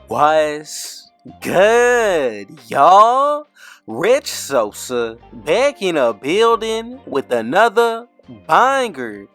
What's good, y'all? Rich Sosa back in a building with another banger.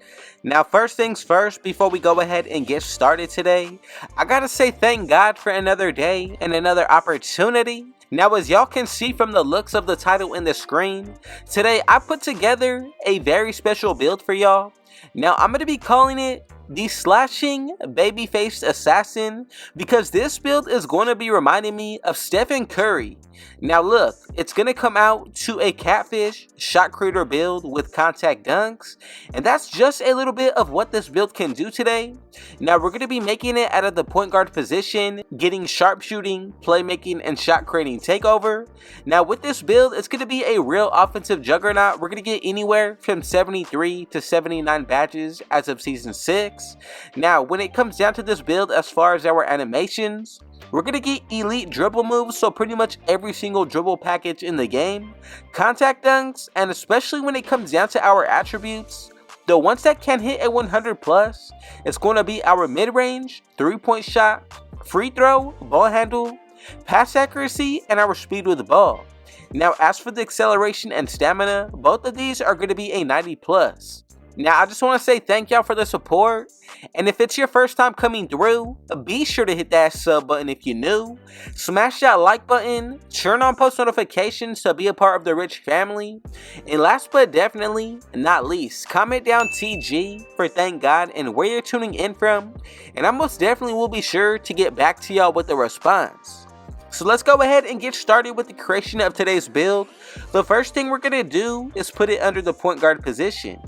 Now, first things first, before we go ahead and get started today, I gotta say thank God for another day and another opportunity. Now, as y'all can see from the looks of the title in the screen, today I put together a very special build for y'all. Now, I'm gonna be calling it the Slashing Babyface Assassin because this build is going to be reminding me of Stephen Curry. Now look, it's going to come out to a catfish shot creator build with contact dunks, and that's just a little bit of what this build can do today. Now we're going to be making it out of the point guard position, getting sharpshooting, playmaking, and shot creating takeover. Now with this build, it's going to be a real offensive juggernaut. We're going to get anywhere from 73 to 79 badges as of Season 6. Now, when it comes down to this build as far as our animations, we're going to get elite dribble moves, so pretty much every single dribble package in the game, contact dunks, and especially when it comes down to our attributes, the ones that can hit a 100 plus, it's going to be our mid-range, 3-point shot, free throw, ball handle, pass accuracy, and our speed with the ball. Now, as for the acceleration and stamina, both of these are going to be a 90 plus. Now, I just want to say thank y'all for the support, and if it's your first time coming through, be sure to hit that sub button if you're new, smash that like button, turn on post notifications to be a part of the rich family, and last but definitely not least, comment down TG for thank God and where you're tuning in from, and I most definitely will be sure to get back to y'all with a response. So let's go ahead and get started with the creation of today's build. The first thing we're going to do is put it under the point guard position.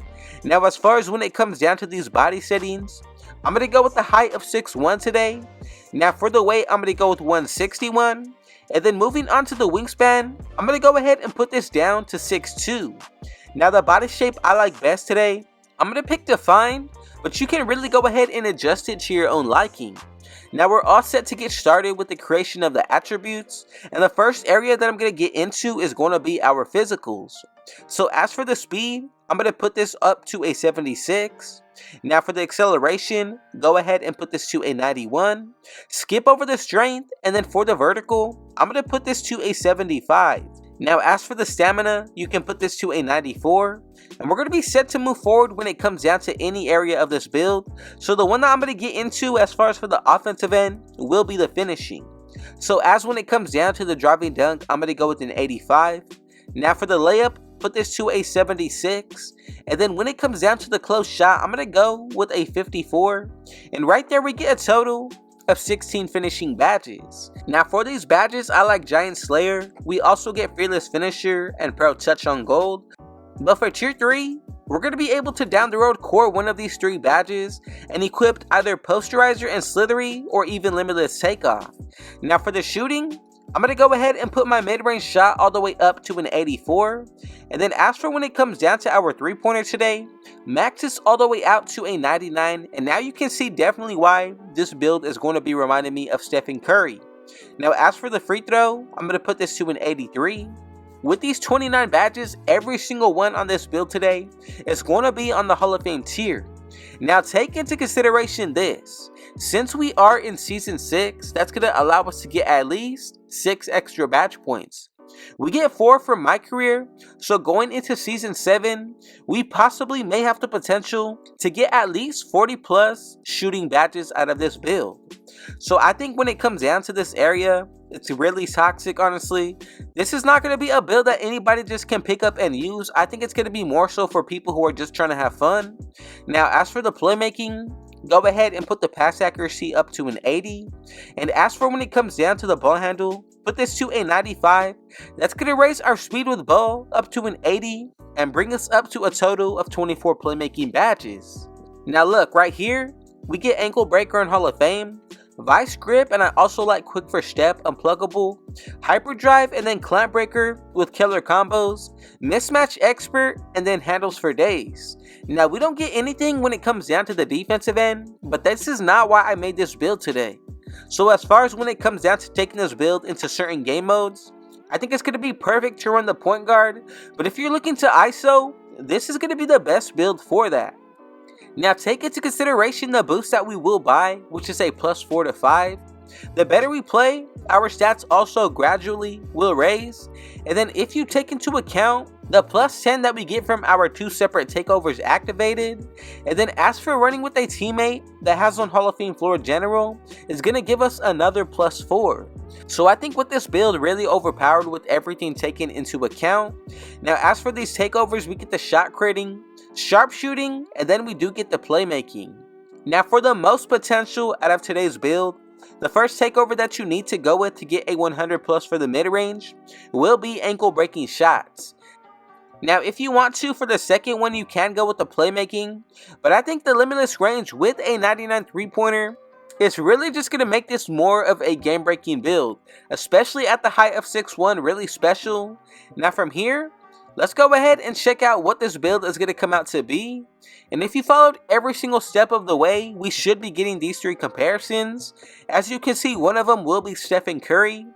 Now, as far as when it comes down to these body settings, I'm going to go with the height of 6'1" today. Now, for the weight, I'm going to go with 161. And then moving on to the wingspan, I'm going to go ahead and put this down to 6'2". Now, the body shape I like best today, I'm going to pick Define, but you can really go ahead and adjust it to your own liking. Now we're all set to get started with the creation of the attributes, and the first area that I'm going to get into is going to be our physicals. So as for the speed, I'm going to put this up to a 76. Now for the acceleration, go ahead and put this to a 91. Skip over the strength, and then for the vertical, I'm going to put this to a 75. Now as for the stamina, you can put this to a 94. And we're going to be set to move forward when it comes down to any area of this build. So the one that I'm going to get into as far as for the offensive end will be the finishing. So as when it comes down to the driving dunk, I'm going to go with an 85. Now for the layup, put this to a 76. And then when it comes down to the close shot, I'm going to go with a 54. And right there we get a total of 16 finishing badges. Now for these badges, I like Giant Slayer. We also get Fearless Finisher and Pro Touch on Gold. But for tier 3, we're going to be able to down the road core one of these 3 badges and equip either Posterizer and Slithery or even Limitless Takeoff. Now for the shooting, I'm going to go ahead and put my mid-range shot all the way up to an 84. And then as for when it comes down to our 3-pointer today, max this all the way out to a 99. And now you can see definitely why this build is going to be reminding me of Stephen Curry. Now as for the free throw, I'm going to put this to an 83. With these 29 badges, every single one on this build today is going to be on the Hall of Fame tier. Now take into consideration this, since we are in Season 6, that's going to allow us to get at least 6 extra badge points. We get 4 from my career, so going into Season 7, we possibly may have the potential to get at least 40 plus shooting badges out of this build. So I think when it comes down to this area, it's really toxic, honestly. This is not going to be a build that anybody just can pick up and use. I think it's going to be more so for people who are just trying to have fun. Now, as for the playmaking, go ahead and put the pass accuracy up to an 80. And as for when it comes down to the ball handle, put this to a 95. That's going to raise our speed with ball up to an 80 and bring us up to a total of 24 playmaking badges. Now look, right here, we get Ankle Breaker and Hall of Fame, Vice Grip, and I also like Quick First Step, Unpluggable, Hyperdrive, and then Clamp Breaker with killer combos, Mismatch Expert, and then Handles for Days. Now we don't get anything when it comes down to the defensive end, but this is not why I made this build today. So as far as when it comes down to taking this build into certain game modes, I think it's going to be perfect to run the point guard, but if you're looking to ISO, this is going to be the best build for that. Now take into consideration the boost that we will buy, which is a +4 to 5. The better we play, our stats also gradually will raise, and then if you take into account the +10 that we get from our 2 separate takeovers activated, and then as for running with a teammate that has on Hall of Fame floor general, is going to give us another +4. So I think with this build really overpowered with everything taken into account. Now as for these takeovers, we get the shot critting, sharpshooting, and then we do get the playmaking. Now for the most potential out of today's build, the first takeover that you need to go with to get a 100+ for the mid-range will be ankle breaking shots. Now if you want to, for the second one you can go with the playmaking, but I think the limitless range with a 99 3-pointer is really just going to make this more of a game breaking build, especially at the height of 6'1", really special. Now from here, let's go ahead and check out what this build is going to come out to be. And if you followed every single step of the way, we should be getting these 3 comparisons. As you can see, one of them will be Stephen Curry.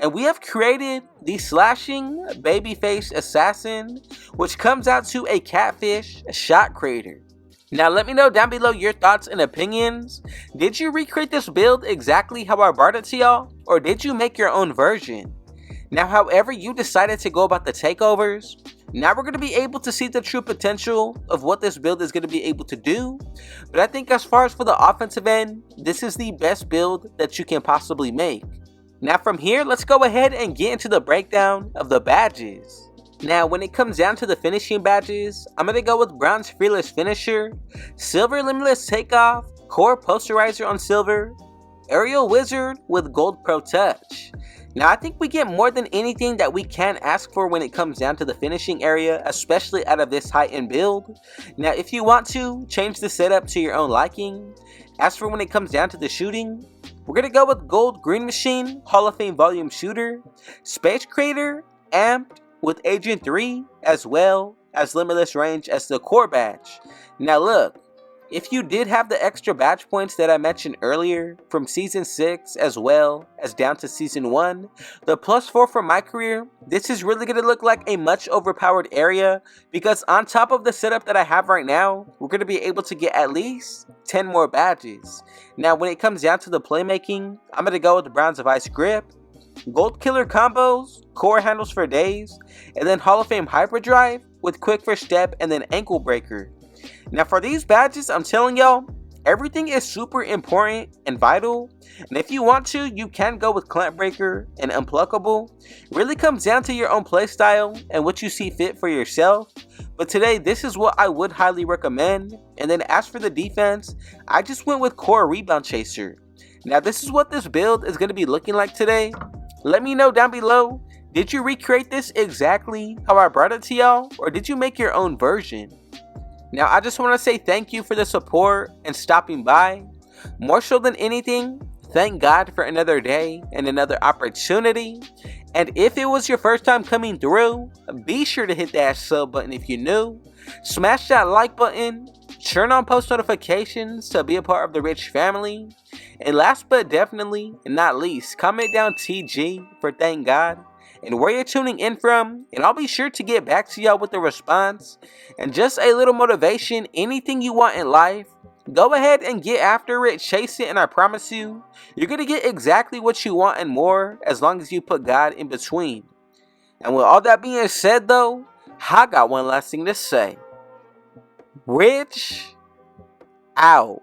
And we have created the slashing babyface assassin, which comes out to a catfish shot creator. Now let me know down below your thoughts and opinions. Did you recreate this build exactly how I brought it to y'all, or did you make your own version? Now however you decided to go about the takeovers, now we're going to be able to see the true potential of what this build is going to be able to do. But I think as far as for the offensive end, this is the best build that you can possibly make. Now from here, let's go ahead and get into the breakdown of the badges. Now when it comes down to the finishing badges, I'm going to go with Bronze Fearless Finisher, Silver Limitless Takeoff, Core Posterizer on Silver, Aerial Wizard with Gold Pro Touch. Now I think we get more than anything that we can ask for when it comes down to the finishing area, especially out of this high-end build. Now if you want to, change the setup to your own liking. As for when it comes down to the shooting, we're going to go with Gold Green Machine, Hall of Fame Volume Shooter, Space Creator, Amped with Agent 3, as well as Limitless Range as the core badge. Now look, if you did have the extra badge points that I mentioned earlier from Season 6 as well as down to Season 1, the +4 for my career, this is really going to look like a much overpowered area, because on top of the setup that I have right now, we're going to be able to get at least 10 more badges. Now when it comes down to the playmaking, I'm going to go with the Bronze of Ice Grip, Gold Killer combos, core handles for days, and then Hall of Fame Hyperdrive with Quick First Step and then Ankle Breaker. Now for these badges, I'm telling y'all, everything is super important and vital, and if you want to, you can go with Clamp Breaker and Unpluckable. It really comes down to your own playstyle and what you see fit for yourself, but today this is what I would highly recommend. And then as for the defense, I just went with Core Rebound Chaser. Now this is what this build is going to be looking like today. Let me know down below, did you recreate this exactly how I brought it to y'all, or did you make your own version? Now I just want to say thank you for the support and stopping by. More so than anything, thank God for another day and another opportunity. And if it was your first time coming through, be sure to hit that sub button if you're new. Smash that like button. Turn on post notifications to be a part of the Rich family. And last but definitely not least, comment down TG for thank God and where you're tuning in from, and I'll be sure to get back to y'all with the response. And just a little motivation, anything you want in life, go ahead and get after it, chase it, and I promise you, you're going to get exactly what you want and more, as long as you put God in between. And with all that being said though, I got one last thing to say. Rich out.